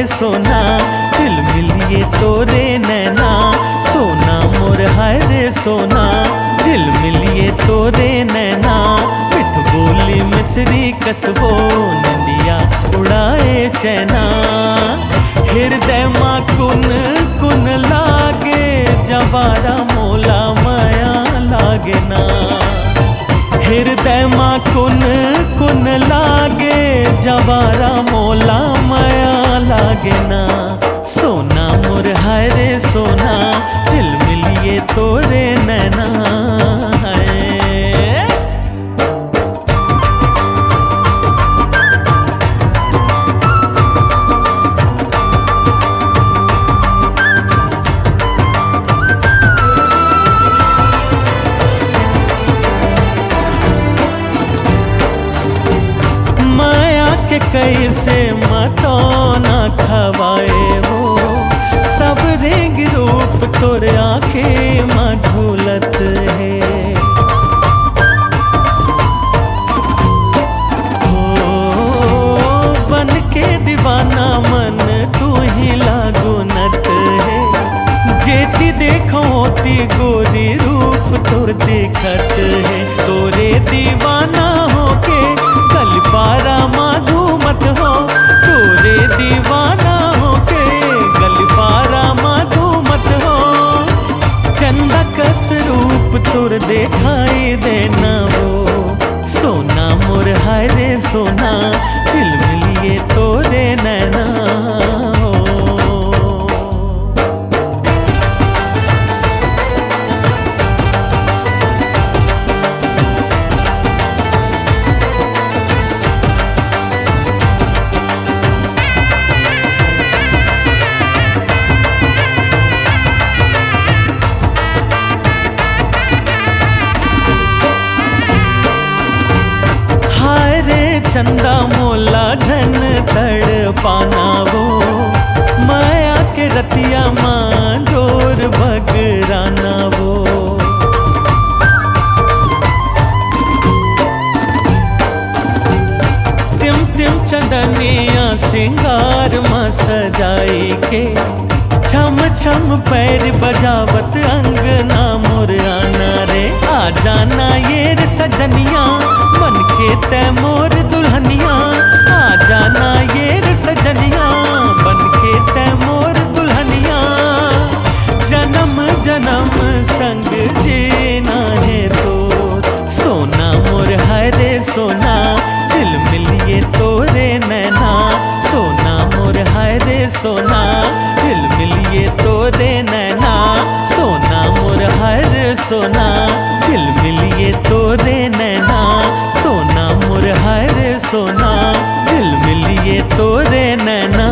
सोना झिलमिलिए तोरे नैना। सोना मोर हाय रे सोना झिलमिलिए तोरे नैना। मिठ बोली मिसरी कसबो नंदिया उड़ाए चैना। हृदय माँ कुन कुन लागे जवारा मोला माया लागे ना। हृदय माँ कुन कुन लागे जवारा मोला माया लागे ना। सोना मोर हाय रे सोना झिलमिलिए तोरे नैना है। के कैसे मतो ना खवाए हो। सब रेंग रूप तोर आँखें माँ झूलत है। हो बन के दीवाना मन तू ही लागुनत है। जेती देखो होती गोरी रूप तोर देखत है। तोरे दीवाना होके गल पारा माधु मत हो। तोरे दीवाना होके गल पारा माधु मत हो। चंदा कस रूप तुर देखाई देना वो। सोना मोर हाय रे सोना झिलमिलिए तोरे नैना हो। चंदा मोला झन तड़ पाना वो। माया के रतिया माँ जोर भगराना वो। तिम तिम चंदनिया सिंगार माँ सजाई के। छम छम पैर बजावत अंगना मोर आना रे। आ जाना ये रे सजनिया मन के तैमोर दुल्हनिया। आ जाना ये रे सजनिया बन के तैमोर दुल्हनिया। जन्म जन्म संग जीना है तो। सोना मोर हाय रे सोना झिलमिलिए तोरे नैना। सोना मोर हाय रे सोना झिलमिलिए तोरे नैना। सोना मोर हाय रे सोना झिलमिलिए तोरे नैना। सोना मोर हाय रे सोना झिलमिलिए तोरे नैना।